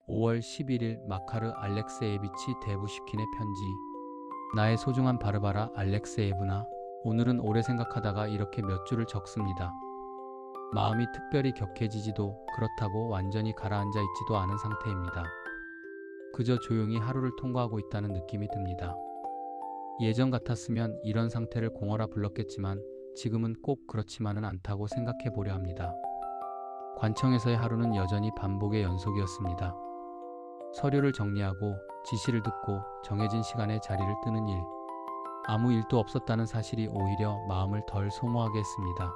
5월 11일 마카르 알렉세예비치 데부시킨의 편지. 나의 소중한 바르바라 알렉세예브나, 오늘은 오래 생각하다가 이렇게 몇 줄을 적습니다. 마음이 특별히 격해지지도 그렇다고 완전히 가라앉아 있지도 않은 상태입니다. 그저 조용히 하루를 통과하고 있다는 느낌이 듭니다. 예전 같았으면 이런 상태를 공허라 불렀겠지만 지금은 꼭 그렇지만은 않다고 생각해 보려 합니다. 관청에서의 하루는 여전히 반복의 연속이었습니다. 서류를 정리하고 지시를 듣고 정해진 시간에 자리를 뜨는 일. 아무 일도 없었다는 사실이 오히려 마음을 덜 소모하게 했습니다.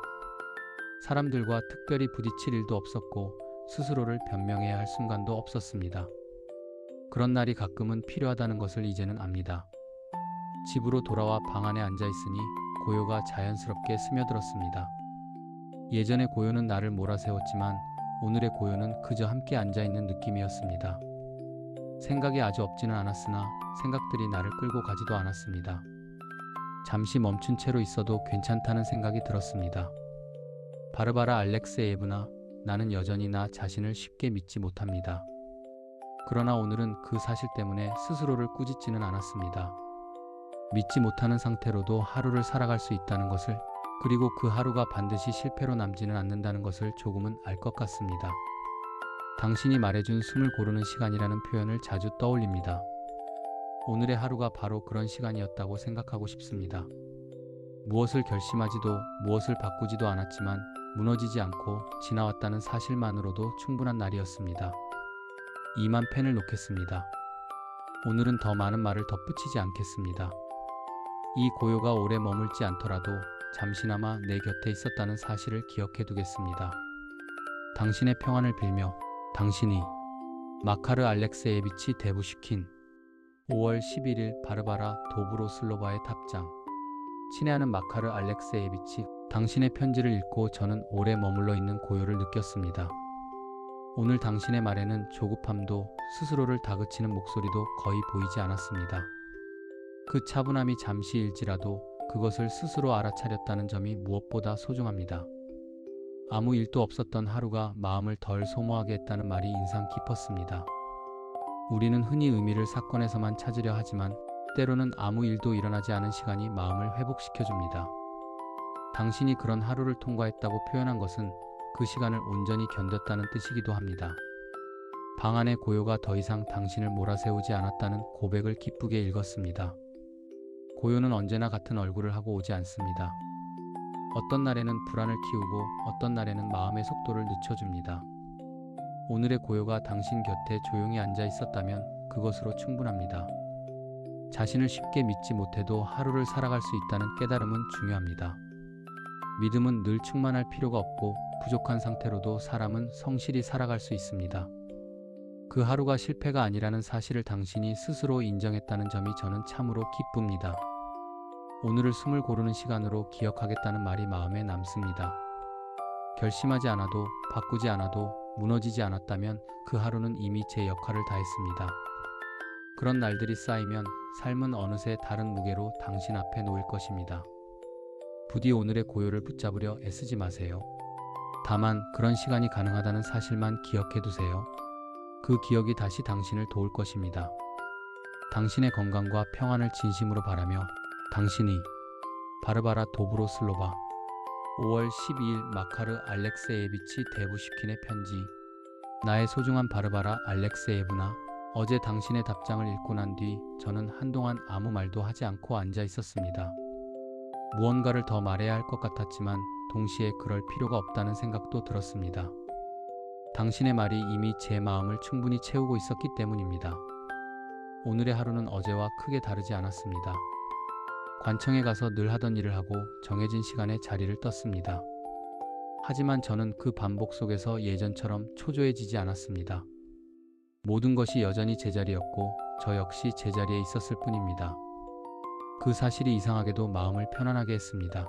사람들과 특별히 부딪힐 일도 없었고 스스로를 변명해야 할 순간도 없었습니다. 그런 날이 가끔은 필요하다는 것을 이제는 압니다. 집으로 돌아와 방 안에 앉아 있으니 고요가 자연스럽게 스며들었습니다. 예전의 고요는 나를 몰아세웠지만 오늘의 고요는 그저 함께 앉아 있는 느낌이었습니다. 생각이 아주 없지는 않았으나 생각들이 나를 끌고 가지도 않았습니다. 잠시 멈춘 채로 있어도 괜찮다는 생각이 들었습니다. 바르바라 알렉세예브나, 나는 여전히 나 자신을 쉽게 믿지 못합니다. 그러나 오늘은 그 사실 때문에 스스로를 꾸짖지는 않았습니다. 믿지 못하는 상태로도 하루를 살아갈 수 있다는 것을, 그리고 그 하루가 반드시 실패로 남지는 않는다는 것을 조금은 알 것 같습니다. 당신이 말해준 숨을 고르는 시간이라는 표현을 자주 떠올립니다. 오늘의 하루가 바로 그런 시간이었다고 생각하고 싶습니다. 무엇을 결심하지도 무엇을 바꾸지도 않았지만 무너지지 않고 지나왔다는 사실만으로도 충분한 날이었습니다. 이만 펜을 놓겠습니다. 오늘은 더 많은 말을 덧붙이지 않겠습니다. 이 고요가 오래 머물지 않더라도 잠시나마 내 곁에 있었다는 사실을 기억해 두겠습니다. 당신의 평안을 빌며. 당신이. 마카르 알렉세예비치 데부시킨. 5월 11일 바르바라 도브로슬로바의 답장. 친애하는 마카르 알렉세예비치, 당신의 편지를 읽고 저는 오래 머물러 있는 고요를 느꼈습니다. 오늘 당신의 말에는 조급함도 스스로를 다그치는 목소리도 거의 보이지 않았습니다. 그 차분함이 잠시일지라도 그것을 스스로 알아차렸다는 점이 무엇보다 소중합니다. 아무 일도 없었던 하루가 마음을 덜 소모하게 했다는 말이 인상 깊었습니다. 우리는 흔히 의미를 사건에서만 찾으려 하지만 때로는 아무 일도 일어나지 않은 시간이 마음을 회복시켜줍니다. 당신이 그런 하루를 통과했다고 표현한 것은 그 시간을 온전히 견뎠다는 뜻이기도 합니다. 방 안의 고요가 더 이상 당신을 몰아세우지 않았다는 고백을 기쁘게 읽었습니다. 고요는 언제나 같은 얼굴을 하고 오지 않습니다. 어떤 날에는 불안을 키우고 어떤 날에는 마음의 속도를 늦춰줍니다. 오늘의 고요가 당신 곁에 조용히 앉아 있었다면 그것으로 충분합니다. 자신을 쉽게 믿지 못해도 하루를 살아갈 수 있다는 깨달음은 중요합니다. 믿음은 늘 충만할 필요가 없고 부족한 상태로도 사람은 성실히 살아갈 수 있습니다. 그 하루가 실패가 아니라는 사실을 당신이 스스로 인정했다는 점이 저는 참으로 기쁩니다. 오늘을 숨을 고르는 시간으로 기억하겠다는 말이 마음에 남습니다. 결심하지 않아도, 바꾸지 않아도, 무너지지 않았다면 그 하루는 이미 제 역할을 다했습니다. 그런 날들이 쌓이면 삶은 어느새 다른 무게로 당신 앞에 놓일 것입니다. 부디 오늘의 고요를 붙잡으려 애쓰지 마세요. 다만 그런 시간이 가능하다는 사실만 기억해 두세요. 그 기억이 다시 당신을 도울 것입니다. 당신의 건강과 평안을 진심으로 바라며. 당신이. 바르바라 도브로슬로바. 5월 12일 마카르 알렉세예비치 데부시킨의 편지. 나의 소중한 바르바라 알렉세예브나, 어제 당신의 답장을 읽고 난 뒤 저는 한동안 아무 말도 하지 않고 앉아 있었습니다. 무언가를 더 말해야 할 것 같았지만 동시에 그럴 필요가 없다는 생각도 들었습니다. 당신의 말이 이미 제 마음을 충분히 채우고 있었기 때문입니다. 오늘의 하루는 어제와 크게 다르지 않았습니다. 관청에 가서 늘 하던 일을 하고 정해진 시간에 자리를 떴습니다. 하지만 저는 그 반복 속에서 예전처럼 초조해지지 않았습니다. 모든 것이 여전히 제자리였고 저 역시 제자리에 있었을 뿐입니다. 그 사실이 이상하게도 마음을 편안하게 했습니다.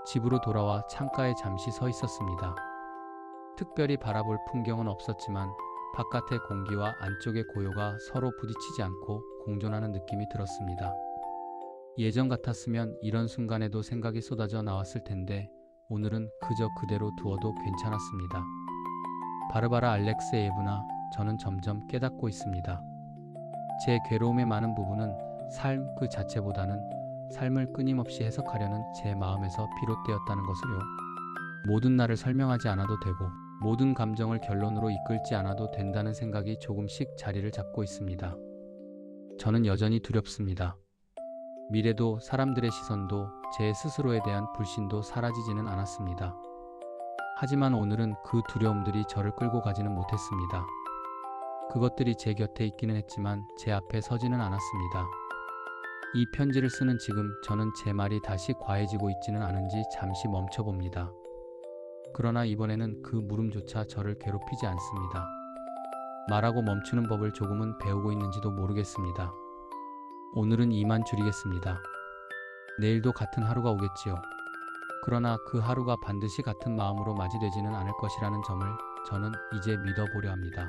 집으로 돌아와 창가에 잠시 서 있었습니다. 특별히 바라볼 풍경은 없었지만 바깥의 공기와 안쪽의 고요가 서로 부딪히지 않고 공존하는 느낌이 들었습니다. 예전 같았으면 이런 순간에도 생각이 쏟아져 나왔을 텐데 오늘은 그저 그대로 두어도 괜찮았습니다. 바르바라 알렉세예브나, 저는 점점 깨닫고 있습니다. 제 괴로움의 많은 부분은 삶 그 자체보다는 삶을 끊임없이 해석하려는 제 마음에서 비롯되었다는 것을요. 모든 날을 설명하지 않아도 되고 모든 감정을 결론으로 이끌지 않아도 된다는 생각이 조금씩 자리를 잡고 있습니다. 저는 여전히 두렵습니다. 미래도 사람들의 시선도 제 스스로에 대한 불신도 사라지지는 않았습니다. 하지만 오늘은 그 두려움들이 저를 끌고 가지는 못했습니다. 그것들이 제 곁에 있기는 했지만 제 앞에 서지는 않았습니다. 이 편지를 쓰는 지금 저는 제 말이 다시 과해지고 있지는 않은지 잠시 멈춰봅니다. 그러나 이번에는 그 물음조차 저를 괴롭히지 않습니다. 말하고 멈추는 법을 조금은 배우고 있는지도 모르겠습니다. 오늘은 이만 줄이겠습니다. 내일도 같은 하루가 오겠지요. 그러나 그 하루가 반드시 같은 마음으로 맞이되지는 않을 것이라는 점을 저는 이제 믿어보려 합니다.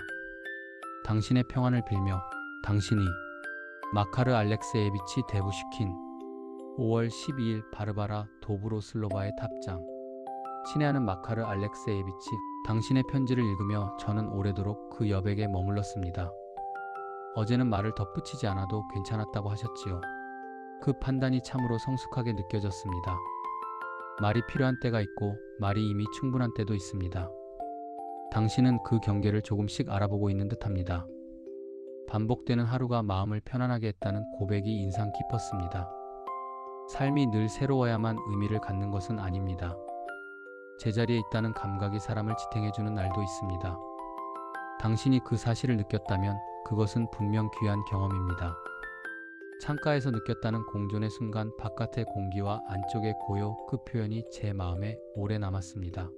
당신의 평안을 빌며 당신이 마카르 알렉세예비치 데부시킨 5월 12일 바르바라 도브로슬로바의 탑장. 친애하는 마카르 알렉세예비치, 당신의 편지를 읽으며 저는 오래도록 그 여백에 머물렀습니다. 어제는 말을 덧붙이지 않아도 괜찮았다고 하셨지요. 그 판단이 참으로 성숙하게 느껴졌습니다. 말이 필요한 때가 있고 말이 이미 충분한 때도 있습니다. 당신은 그 경계를 조금씩 알아보고 있는 듯합니다. 반복되는 하루가 마음을 편안하게 했다는 고백이 인상 깊었습니다. 삶이 늘 새로워야만 의미를 갖는 것은 아닙니다. 제자리에 있다는 감각이 사람을 지탱해주는 날도 있습니다. 당신이 그 사실을 느꼈다면 그것은 분명 귀한 경험입니다. 창가에서 느꼈다는 공존의 순간 바깥의 공기와 안쪽의 고요, 그 표현이 제 마음에 오래 남았습니다.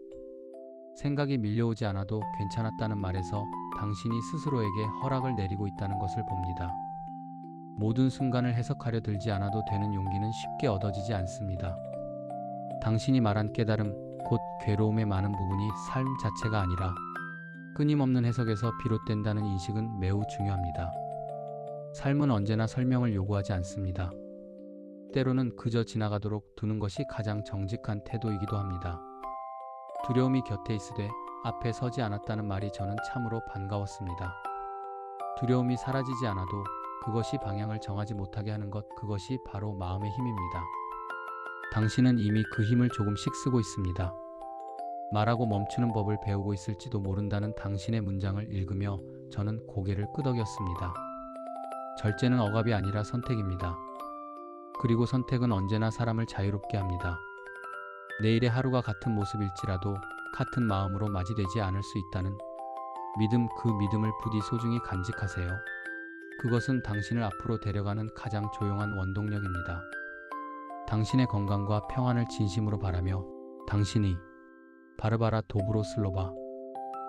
생각이 밀려오지 않아도 괜찮았다는 말에서 당신이 스스로에게 허락을 내리고 있다는 것을 봅니다. 모든 순간을 해석하려 들지 않아도 되는 용기는 쉽게 얻어지지 않습니다. 당신이 말한 깨달음, 곧 괴로움의 많은 부분이 삶 자체가 아니라 끊임없는 해석에서 비롯된다는 인식은 매우 중요합니다. 삶은 언제나 설명을 요구하지 않습니다. 때로는 그저 지나가도록 두는 것이 가장 정직한 태도이기도 합니다. 두려움이 곁에 있으되 앞에 서지 않았다는 말이 저는 참으로 반가웠습니다. 두려움이 사라지지 않아도 그것이 방향을 정하지 못하게 하는 것, 그것이 바로 마음의 힘입니다. 당신은 이미 그 힘을 조금씩 쓰고 있습니다. 말하고 멈추는 법을 배우고 있을지도 모른다는 당신의 문장을 읽으며 저는 고개를 끄덕였습니다. 절제는 억압이 아니라 선택입니다. 그리고 선택은 언제나 사람을 자유롭게 합니다. 내일의 하루가 같은 모습일지라도 같은 마음으로 맞이되지 않을 수 있다는 믿음, 그 믿음을 부디 소중히 간직하세요. 그것은 당신을 앞으로 데려가는 가장 조용한 원동력입니다. 당신의 건강과 평안을 진심으로 바라며 당신이 바르바라 도브로슬로바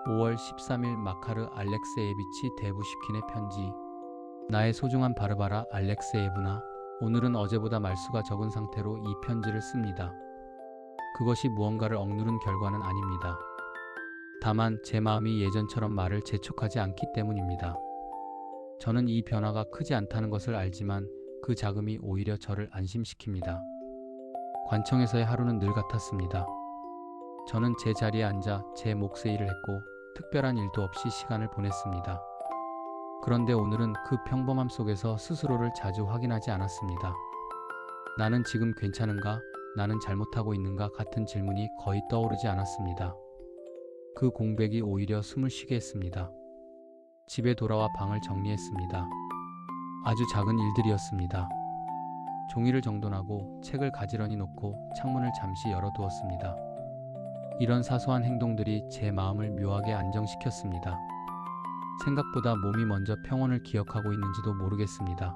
5월 13일 마카르 알렉세예비치 데부시킨의 편지. 나의 소중한 바르바라 알렉세예브나, 오늘은 어제보다 말수가 적은 상태로 이 편지를 씁니다. 그것이 무언가를 억누른 결과는 아닙니다. 다만 제 마음이 예전처럼 말을 재촉하지 않기 때문입니다. 저는 이 변화가 크지 않다는 것을 알지만 그 자금이 오히려 저를 안심시킵니다. 관청에서의 하루는 늘 같았습니다. 저는 제 자리에 앉아 제 몫의 일을 했고 특별한 일도 없이 시간을 보냈습니다. 그런데 오늘은 그 평범함 속에서 스스로를 자주 확인하지 않았습니다. 나는 지금 괜찮은가? 나는 잘못하고 있는가? 같은 질문이 거의 떠오르지 않았습니다. 그 공백이 오히려 숨을 쉬게 했습니다. 집에 돌아와 방을 정리했습니다. 아주 작은 일들이었습니다. 종이를 정돈하고 책을 가지런히 놓고 창문을 잠시 열어두었습니다. 이런 사소한 행동들이 제 마음을 묘하게 안정시켰습니다. 생각보다 몸이 먼저 평온을 기억하고 있는지도 모르겠습니다.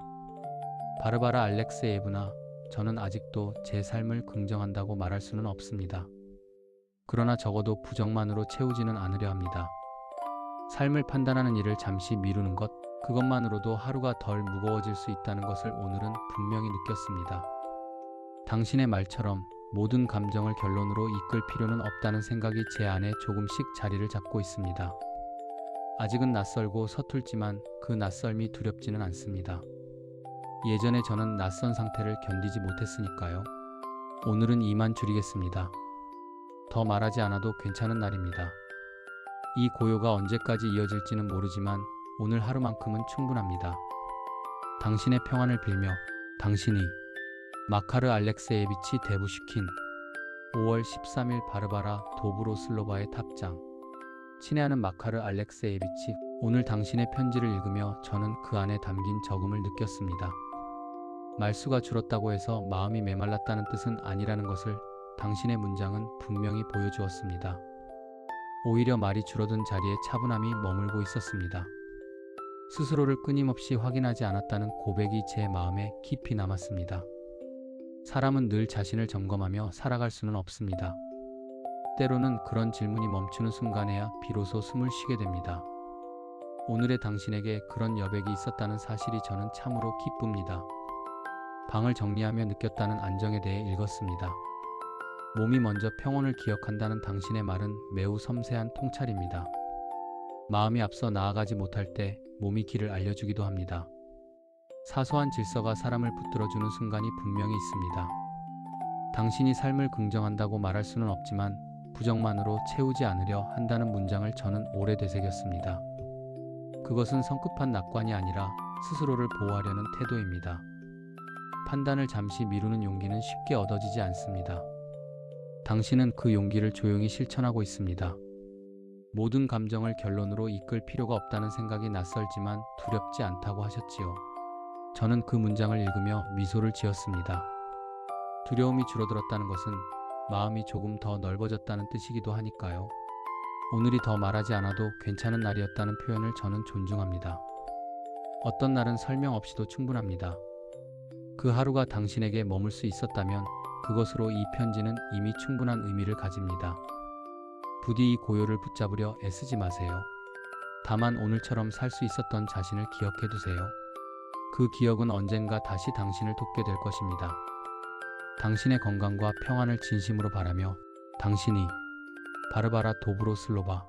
바르바라 알렉세예브나, 저는 아직도 제 삶을 긍정한다고 말할 수는 없습니다. 그러나 적어도 부정만으로 채우지는 않으려 합니다. 삶을 판단하는 일을 잠시 미루는 것, 그것만으로도 하루가 덜 무거워질 수 있다는 것을 오늘은 분명히 느꼈습니다. 당신의 말처럼 모든 감정을 결론으로 이끌 필요는 없다는 생각이 제 안에 조금씩 자리를 잡고 있습니다. 아직은 낯설고 서툴지만 그 낯설미 두렵지는 않습니다. 예전에 저는 낯선 상태를 견디지 못했으니까요. 오늘은 이만 줄이겠습니다. 더 말하지 않아도 괜찮은 날입니다. 이 고요가 언제까지 이어질지는 모르지만 오늘 하루만큼은 충분합니다. 당신의 평안을 빌며. 당신이 마카르 알렉세예비치 데부시킨 5월 13일 바르바라 도브로슬로바의 탑장. 친애하는 마카르 알렉세예비치, 오늘 당신의 편지를 읽으며 저는 그 안에 담긴 적음을 느꼈습니다. 말수가 줄었다고 해서 마음이 메말랐다는 뜻은 아니라는 것을 당신의 문장은 분명히 보여주었습니다. 오히려 말이 줄어든 자리에 차분함이 머물고 있었습니다. 스스로를 끊임없이 확인하지 않았다는 고백이 제 마음에 깊이 남았습니다. 사람은 늘 자신을 점검하며 살아갈 수는 없습니다. 때로는 그런 질문이 멈추는 순간에야 비로소 숨을 쉬게 됩니다. 오늘의 당신에게 그런 여백이 있었다는 사실이 저는 참으로 기쁩니다. 방을 정리하며 느꼈다는 안정에 대해 읽었습니다. 몸이 먼저 평온을 기억한다는 당신의 말은 매우 섬세한 통찰입니다. 마음이 앞서 나아가지 못할 때 몸이 길을 알려주기도 합니다. 사소한 질서가 사람을 붙들어주는 순간이 분명히 있습니다. 당신이 삶을 긍정한다고 말할 수는 없지만 부정만으로 채우지 않으려 한다는 문장을 저는 오래 되새겼습니다. 그것은 성급한 낙관이 아니라 스스로를 보호하려는 태도입니다. 판단을 잠시 미루는 용기는 쉽게 얻어지지 않습니다. 당신은 그 용기를 조용히 실천하고 있습니다. 모든 감정을 결론으로 이끌 필요가 없다는 생각이 낯설지만 두렵지 않다고 하셨지요. 저는 그 문장을 읽으며 미소를 지었습니다. 두려움이 줄어들었다는 것은 마음이 조금 더 넓어졌다는 뜻이기도 하니까요. 오늘이 더 말하지 않아도 괜찮은 날이었다는 표현을 저는 존중합니다. 어떤 날은 설명 없이도 충분합니다. 그 하루가 당신에게 머물 수 있었다면 그것으로 이 편지는 이미 충분한 의미를 가집니다. 부디 이 고요를 붙잡으려 애쓰지 마세요. 다만 오늘처럼 살 수 있었던 자신을 기억해 두세요. 그 기억은 언젠가 다시 당신을 돕게 될 것입니다. 당신의 건강과 평안을 진심으로 바라며. 당신이 바르바라 도브로슬로바